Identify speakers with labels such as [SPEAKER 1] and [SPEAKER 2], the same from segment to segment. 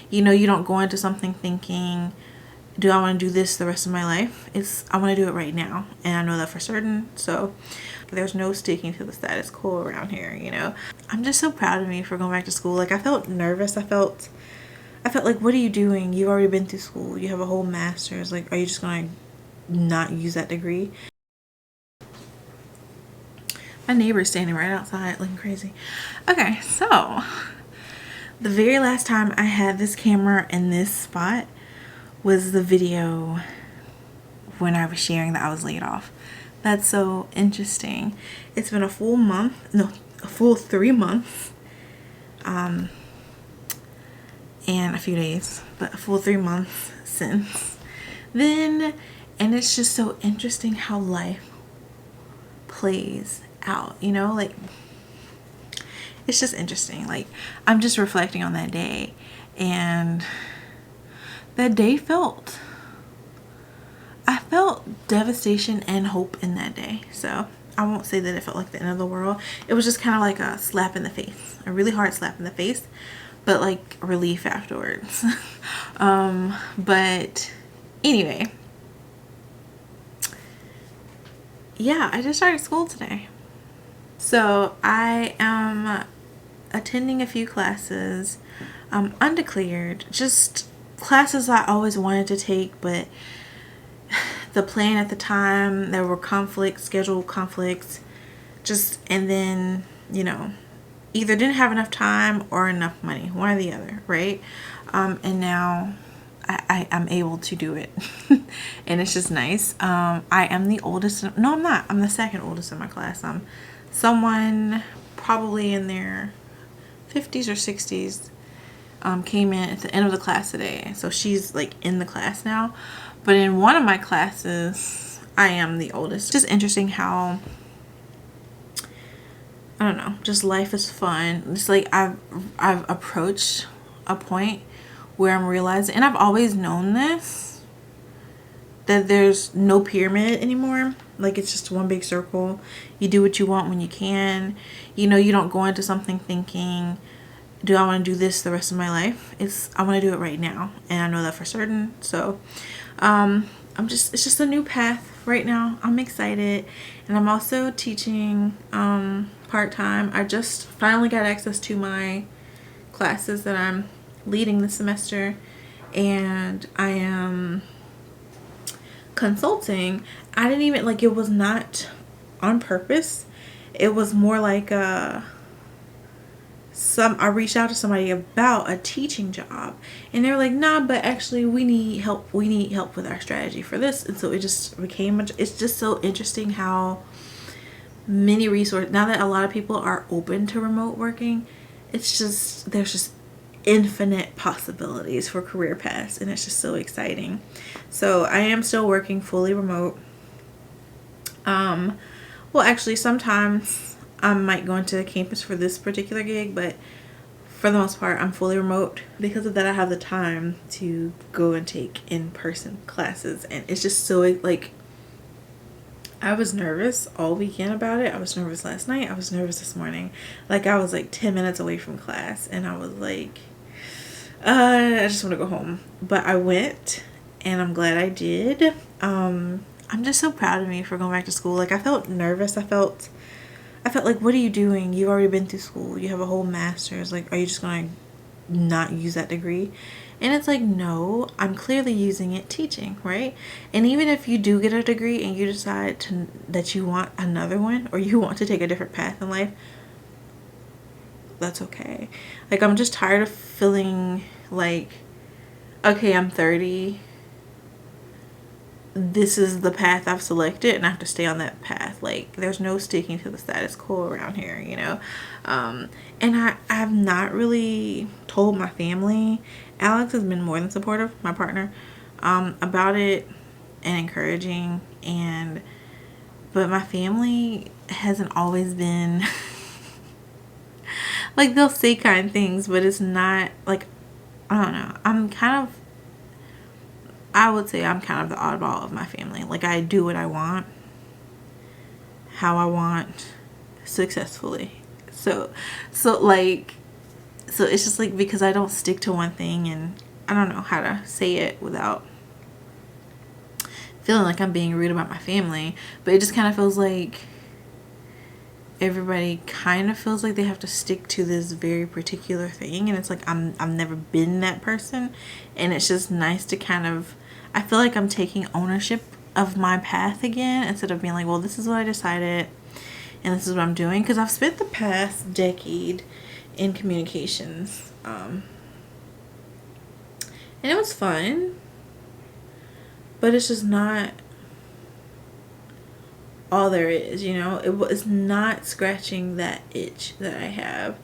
[SPEAKER 1] You don't go into something thinking, do I want to do this the rest of my life? I want to do it right now, and I know that for certain. So there's no sticking to the status quo around here. I'm just so proud of me for going back to school. Like, I felt nervous. I felt like, what are you doing? You've already been through school. You have a whole master's. Like, are you just going to not use that degree? My neighbor's standing right outside looking crazy. Okay, so the very last time I had this camera in this spot was the video when I was sharing that I was laid off. That's so interesting. It's been a full 3 months. And a few days, but a full 3 months since then. And it's just so interesting how life plays out, like, it's just interesting. Like, I'm just reflecting on that day, and that day I felt devastation and hope in that day. So I won't say that it felt like the end of the world. It was just kind of like a slap in the face, a really hard slap in the face, but like relief afterwards. But anyway, yeah, I just started school today. So I am attending a few classes, undeclared, just classes I always wanted to take, but the plan at the time, there were scheduled conflicts, and then, either didn't have enough time or enough money, one or the other, right? And now I'm able to do it. And it's just nice. I am the oldest. No, I'm not. I'm the second oldest in my class. Someone probably in their 50s or 60s came in at the end of the class today. So she's like in the class now. But in one of my classes, I am the oldest. Just interesting how, I don't know, just life is fun. It's like I've approached a point where I'm realizing, and I've always known this, that there's no pyramid anymore. Like, it's just one big circle. You do what you want when you can. You don't go into something thinking, do I want to do this the rest of my life? I want to do it right now, and I know that for certain. So it's just a new path right now. I'm excited, and I'm also teaching part-time. I just finally got access to my classes that I'm leading this semester, and I am consulting. I didn't even, like, it was not on purpose. It was more like I reached out to somebody about a teaching job, and they were like, nah, but actually we need help with our strategy for this. And so it just became it's just so interesting how many resources, now that a lot of people are open to remote working, there's just infinite possibilities for career paths, and it's just so exciting. So I am still working fully remote. Well, actually, sometimes I might go into campus for this particular gig, but for the most part, I'm fully remote. Because of that, I have the time to go and take in-person classes, and it's just so, like, I was nervous all weekend about it. I was nervous last night. I was nervous this morning. Like, I was like 10 minutes away from class, and I was like, I just want to go home. But I went, and I'm glad I did. I'm just so proud of me for going back to school. Like, I felt nervous. I felt like, what are you doing? You've already been through school. You have a whole master's. Like, are you just going to not use that degree? And it's like, no, I'm clearly using it teaching, right? And even if you do get a degree and you decide that you want another one, or you want to take a different path in life, that's okay. Like, I'm just tired of feeling like, okay, I'm 30. This is the path I've selected, and I have to stay on that path. Like, there's no sticking to the status quo around here, and I've not really told my family. Alex has been more than supportive, my partner, about it, and encouraging, but my family hasn't always been like, they'll say kind things, but it's not like, I don't know, I would say I'm kind of the oddball of my family. Like, I do what I want, how I want, successfully. So So it's just like, because I don't stick to one thing, and I don't know how to say it without feeling like I'm being rude about my family, but it just kind of feels like everybody kind of feels like they have to stick to this very particular thing, and it's like I've never been that person, and it's just nice to kind of, I feel like I'm taking ownership of my path again, instead of being like, well, this is what I decided and this is what I'm doing, because I've spent the past decade in communications, and it was fun, but it's just not all there is, you know. It was not scratching that itch that I have.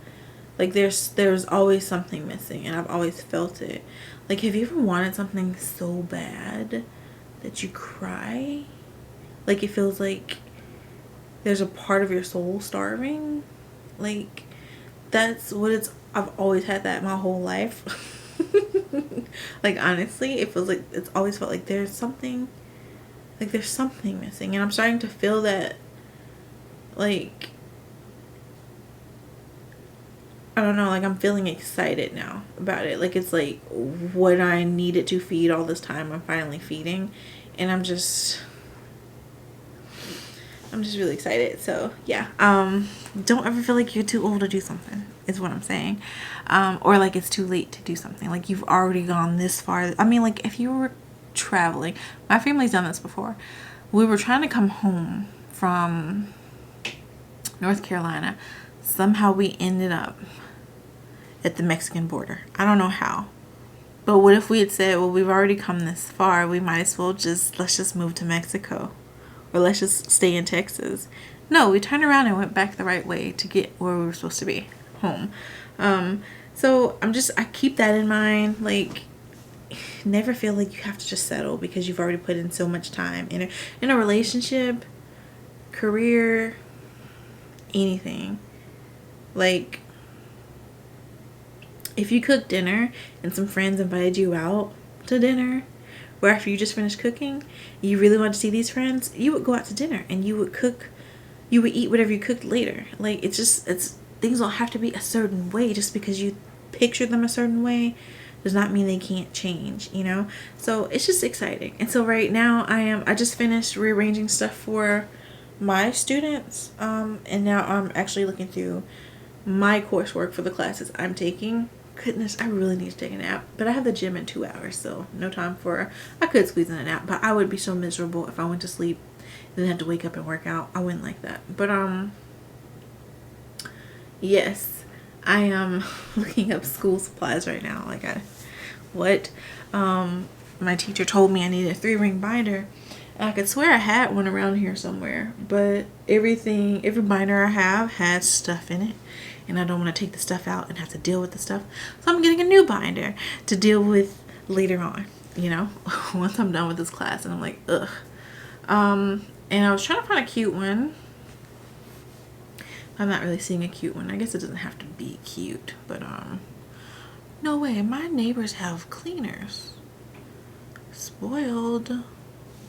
[SPEAKER 1] Like there's always something missing, and I've always felt it. Like, have you ever wanted something so bad that you cry? Like, it feels like there's a part of your soul starving. Like, that's what I've always had that my whole life. Like, honestly, it feels like it's always felt like there's something missing, and I'm starting to feel that, like, I don't know, like, I'm feeling excited now about it. Like, it's like what I needed to feed all this time, I'm finally feeding, and I'm just really excited. So yeah, don't ever feel like you're too old to do something, is what I'm saying, or like it's too late to do something. Like, you've already gone this far. I mean, like, if you were traveling, my family's done this before. We were trying to come home from North Carolina. Somehow we ended up at the Mexican border. I don't know how, but what if we had said, well, we've already come this far, we might as well let's just move to Mexico, or let's just stay in Texas. No, we turned around and went back the right way to get where we were supposed to be, home. So I keep that in mind. Like, never feel like you have to just settle because you've already put in so much time in a relationship, career, anything. Like, if you cook dinner and some friends invited you out to dinner, where after you just finished cooking, you really want to see these friends, you would go out to dinner and you would eat whatever you cooked later. Like, things don't have to be a certain way. Just because you picture them a certain way does not mean they can't change, you know? So it's just exciting. And so right now I just finished rearranging stuff for my students, and now I'm actually looking through my coursework for the classes I'm taking. Goodness, I really need to take a nap, but I have the gym in 2 hours, so no time I could squeeze in a nap, but I would be so miserable if I went to sleep and then had to wake up and work out. I wouldn't like that. But yes, I am looking up school supplies right now. Like, my teacher told me I needed a 3-ring binder. And I could swear I had one around here somewhere, but every binder I have has stuff in it, and I don't want to take the stuff out and have to deal with the stuff. So I'm getting a new binder to deal with later on, you know, once I'm done with this class. And I'm like, ugh. And I was trying to find a cute one. I'm not really seeing a cute one. I guess it doesn't have to be cute, but no way. My neighbors have cleaners. Spoiled.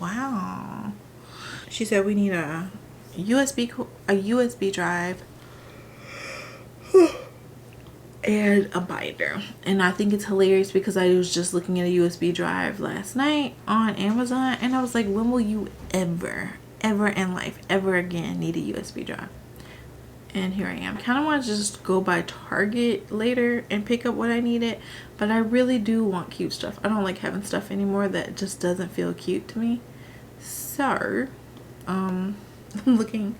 [SPEAKER 1] Wow. She said we need a USB drive and a binder. And I think it's hilarious because I was just looking at a USB drive last night on Amazon, and I was like, when will you ever in life ever again need a USB drive? And here I am. Kind of want to just go by Target later and pick up what I needed, but I really do want cute stuff. I don't like having stuff anymore that just doesn't feel cute to me. So, I'm looking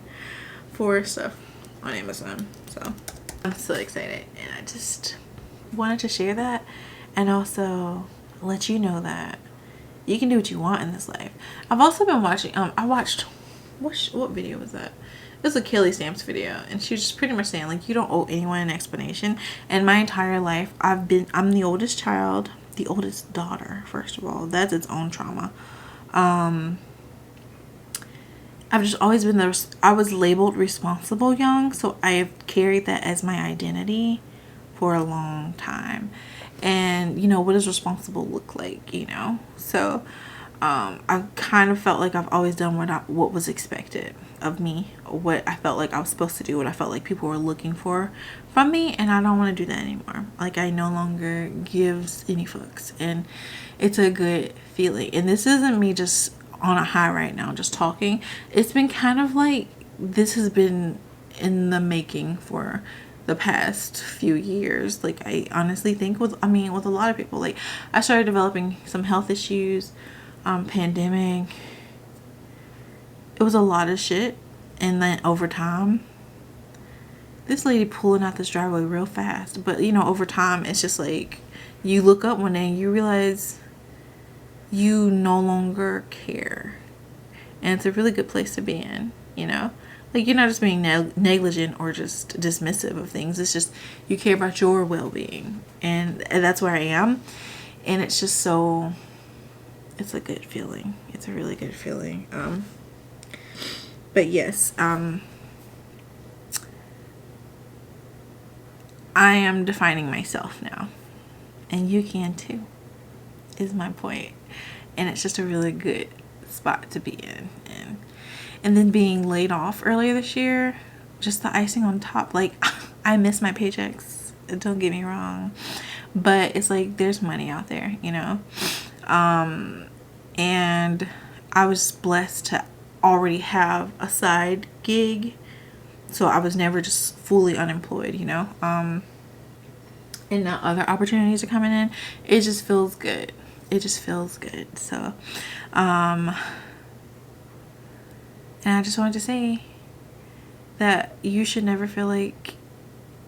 [SPEAKER 1] for stuff on Amazon. So, I'm so excited, and I just wanted to share that, and also let you know that you can do what you want in this life. I've also been watching, I watched, what video was that? It was a Kelly Stamps video, and she was just pretty much saying, like, you don't owe anyone an explanation. And my entire life, I'm the oldest child, the oldest daughter, first of all. That's its own trauma. I've just always been I was labeled responsible young, so I've carried that as my identity for a long time. And, you know, what does responsible look like, you know? So, I kind of felt like I've always done what was expected of me, what I felt like I was supposed to do, what I felt like people were looking for from me, and I don't want to do that anymore. Like, I no longer gives any fucks, and it's a good feeling. And this isn't me just on a high right now, just talking. It's been kind of like, this has been in the making for the past few years. Like, I honestly think with a lot of people, like, I started developing some health issues, pandemic, it was a lot of shit. And then over time, this lady pulling out this driveway real fast, but over time, it's just like, you look up one day and you realize you no longer care, and it's a really good place to be in. Like, you're not just being negligent or just dismissive of things. It's just you care about your well-being, and that's where I am. And it's just so, it's a good feeling. It's a really good feeling. But yes, I am defining myself now, and you can too, is my point. And it's just a really good spot to be in. And then being laid off earlier this year, just the icing on top. Like, I miss my paychecks, don't get me wrong, but it's like, there's money out there, and I was blessed to already have a side gig, so I was never just fully unemployed, and now other opportunities are coming in. It just feels good. So and I just wanted to say that you should never feel like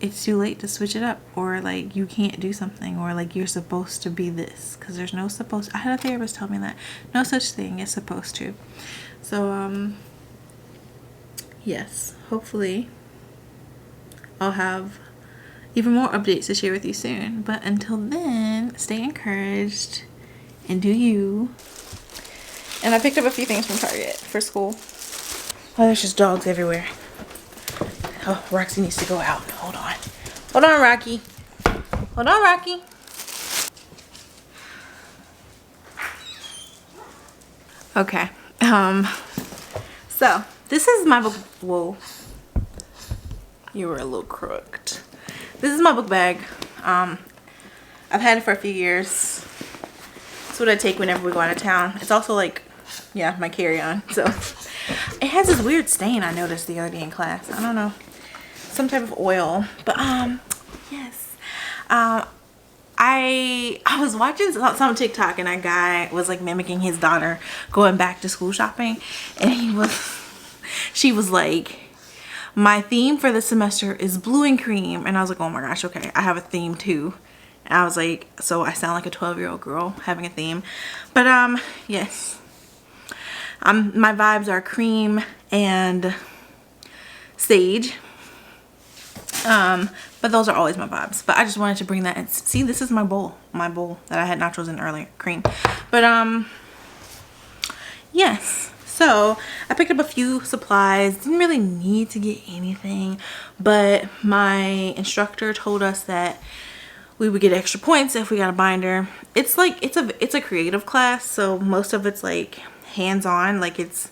[SPEAKER 1] it's too late to switch it up, or like you can't do something, or like you're supposed to be this, because there's no supposed. I had a therapist tell me that no such thing as supposed to. So yes, hopefully I'll have even more updates to share with you soon, but until then, stay encouraged and do you. And I picked up a few things from Target for school. Oh, there's just dogs everywhere. Oh, Roxy needs to go out. Hold on, Rocky. Okay. So this is my book. Whoa, you were a little crooked. This is my book bag. I've had it for a few years. It's what I take whenever we go out of town. It's also like, yeah, my carry-on. So it has this weird stain I noticed the other day in class. I don't know, some type of oil. But yes. I was watching some TikTok, and a guy was like mimicking his daughter going back to school shopping, and she was like, my theme for the semester is blue and cream. And I was like, oh my gosh, okay, I have a theme too. And I was like, so I sound like a 12-year-old girl having a theme. But yes, my vibes are cream and sage. But those are always my vibes. But I just wanted to bring that in. See, this is my bowl that I had nachos in earlier, cream. But yes, so I picked up a few supplies. Didn't really need to get anything, but my instructor told us that we would get extra points if we got a binder. It's like, it's a creative class, so most of it's like hands-on, like it's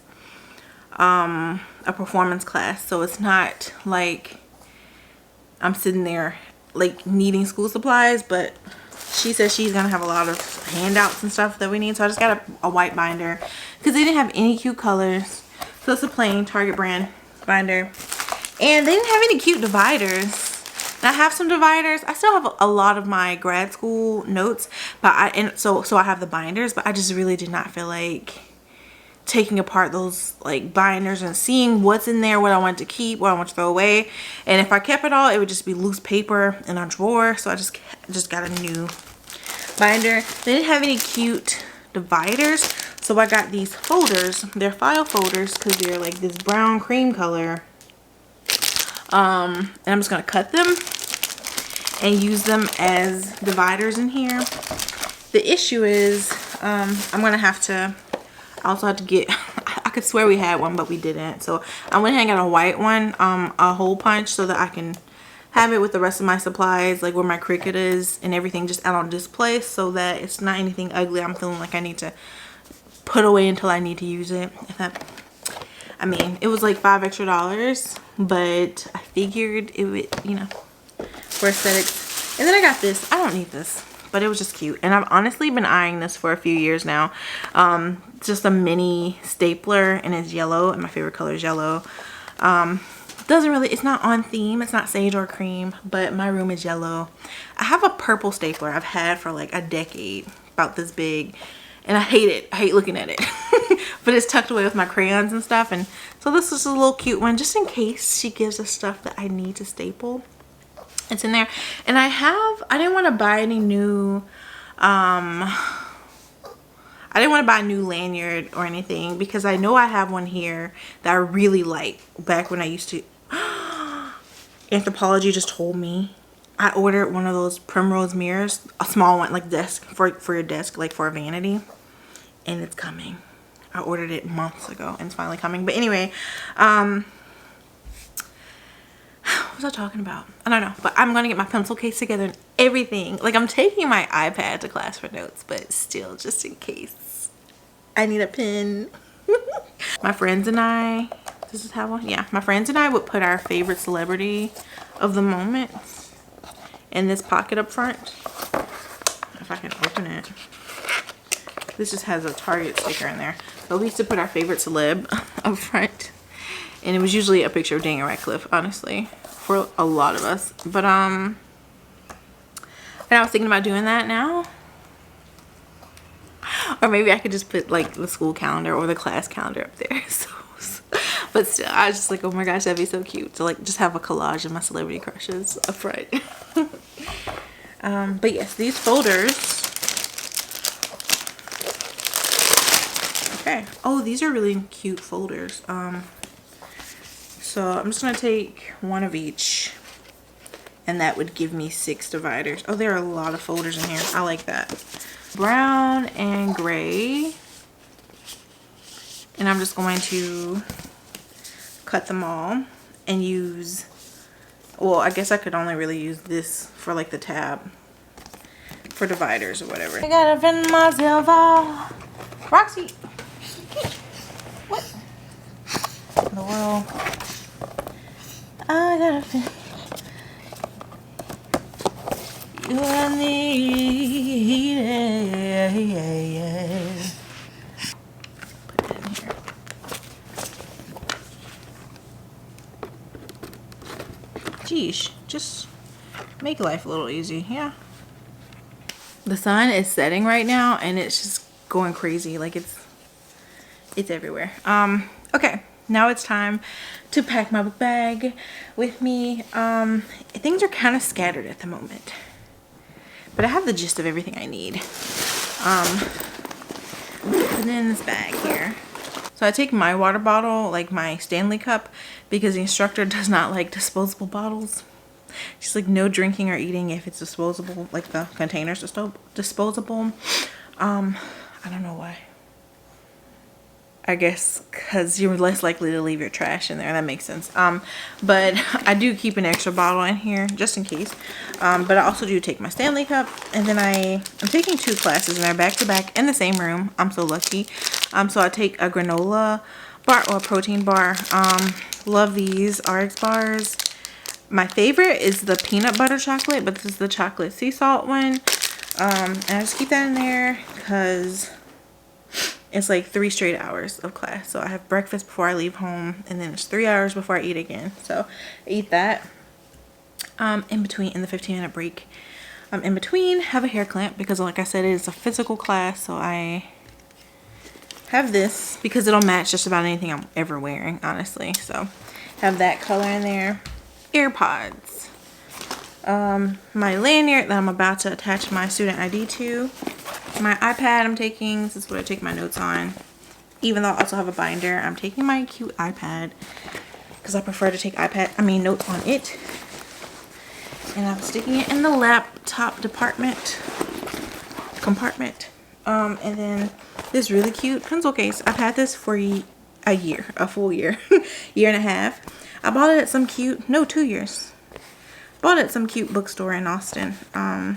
[SPEAKER 1] a performance class. So it's not like I'm sitting there like needing school supplies, but she says she's gonna have a lot of handouts and stuff that we need. So I just got a white binder because they didn't have any cute colors. So it's a plain Target brand binder, and they didn't have any cute dividers. And I have some dividers. I still have a lot of my grad school notes, but so I have the binders, but I just really did not feel like taking apart those like binders and seeing what's in there, what I want to keep, what I want to throw away. And if I kept it all, it would just be loose paper in a drawer. So I just got a new binder. They didn't have any cute dividers, so I got these folders. They're file folders because they're like this brown cream color. And I'm just gonna cut them and use them as dividers in here. The issue is I'm gonna have to, I also had to get, I could swear we had one, but we didn't. So I went ahead and got a white one, a hole punch, so that I can have it with the rest of my supplies, like where my Cricut is and everything, just out on display, so that it's not anything ugly I'm feeling like I need to put away until I need to use it. If that, I mean, it was like $5 extra, but I figured it would, you know, for aesthetics. And then I got this. I don't need this, but it was just cute. And I've honestly been eyeing this for a few years now. Just a mini stapler, and it's yellow, and my favorite color is yellow. Doesn't really, it's not on theme, it's not sage or cream, but my room is yellow. I have a purple stapler I've had for like a decade, about this big, and I hate it. I hate looking at it. But it's tucked away with my crayons and stuff, and so this is a little cute one just in case she gives us stuff that I need to staple. It's in there. And I didn't want to buy any new I didn't want to buy a new lanyard or anything because I know I have one here that I really like back when I used to. Anthropology just told me I ordered one of those primrose mirrors, a small one, like desk for your desk, like for a vanity, and it's coming. I ordered it months ago and it's finally coming. But anyway, what was I talking about? I don't know, but I'm gonna get my pencil case together and everything. Like, I'm taking my iPad to class for notes, but still, just in case I need a pen. My friends and I, does this have one? Yeah, my friends and I would put our favorite celebrity of the moment in this pocket up front. If I can open it. This just has a Target sticker in there. But we used to put our favorite celeb up front. And it was usually a picture of Daniel Radcliffe, honestly, for a lot of us. But and I was thinking about doing that now. Or maybe I could just put like the school calendar or the class calendar up there. So, but still, I was just like, oh my gosh, that'd be so cute to like just have a collage of my celebrity crushes up front. But yes, these folders. Okay. Oh, these are really cute folders. So I'm just gonna take one of each, and that would give me 6 dividers. Oh, there are a lot of folders in here. I like that. Brown and gray. And I'm just going to cut them all and use, well, I guess I could only really use this for like the tab for dividers or whatever. I gotta find myself all. Roxy, what in the world? I gotta find you and me. Put it in here. Geesh, just make life a little easy, yeah. The sun is setting right now and it's just going crazy, like it's everywhere. Okay, now it's time to pack my book bag with me. Things are kind of scattered at the moment, but I have the gist of everything I need. Put it in this bag here. So I take my water bottle, like my Stanley cup, because the instructor does not like disposable bottles. She's like, no drinking or eating if it's disposable, like the containers disposable. I don't know why. I guess because you're less likely to leave your trash in there. That makes sense. But I do keep an extra bottle in here just in case. But I also do take my Stanley cup, and then I'm taking 2 classes, and they're back to back in the same room. I'm so lucky. So I take a granola bar or a protein bar. Love these RX bars. My favorite is the peanut butter chocolate, but this is the chocolate sea salt one. And I just keep that in there because it's like 3 straight hours of class. So I have breakfast before I leave home, and then it's 3 hours before I eat again. So I eat that in between, in the 15-minute break. In between, have a hair clamp because, like I said, it is a physical class. So I have this because it'll match just about anything I'm ever wearing, honestly. So have that color in there. AirPods. My lanyard that I'm about to attach my student ID to. My iPad I'm taking. This is what I take my notes on. Even though I also have a binder, I'm taking my cute iPad because I prefer to take notes on it. And I'm sticking it in the laptop compartment. And then this really cute pencil case. I've had this for a full year, year and a half. I bought it at some cute, no, 2 years. Bought it at some cute bookstore in Austin. And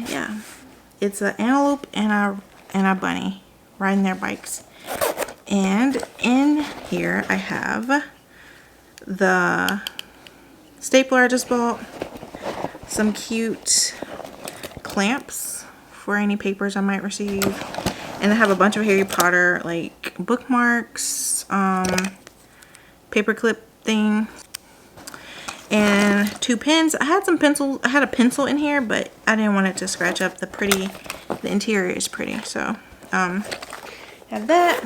[SPEAKER 1] yeah, it's an antelope and a and a bunny riding their bikes. And in here I have the stapler I just bought, some cute clamps for any papers I might receive, and I have a bunch of Harry Potter like bookmarks, paper clip thing, and 2 pens. I had some pencils. I had a pencil in here, but I didn't want it to scratch up the interior is pretty, so have that.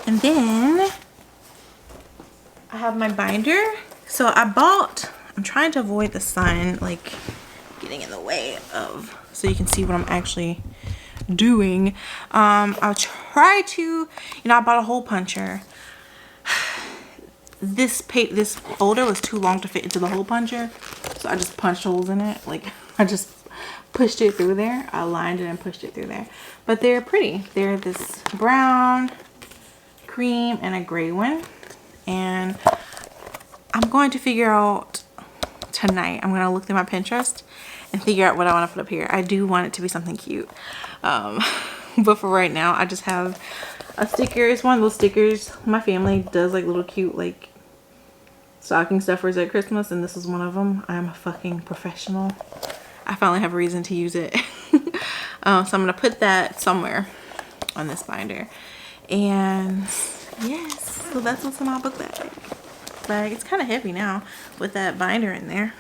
[SPEAKER 1] And then I have my binder. So I'm trying to avoid the sun like getting in the way of, so you can see what I'm actually doing. I'll try to, I bought a hole puncher. This folder was too long to fit into the hole puncher, so I just punched holes in it. Like, I just pushed it through there. I lined it and pushed it through there. But they're pretty. They're this brown, cream, and a gray one. And I'm going to figure out tonight. I'm going to look through my Pinterest and figure out what I want to put up here. I do want it to be something cute. But for right now, I just have a sticker. It's one of those stickers. My family does like little cute like stocking stuffers at Christmas, and this is one of them. I'm a fucking professional. I finally have a reason to use it. So I'm gonna put that somewhere on this binder. And yes, so that's what's in my book bag. It's kind of heavy now with that binder in there.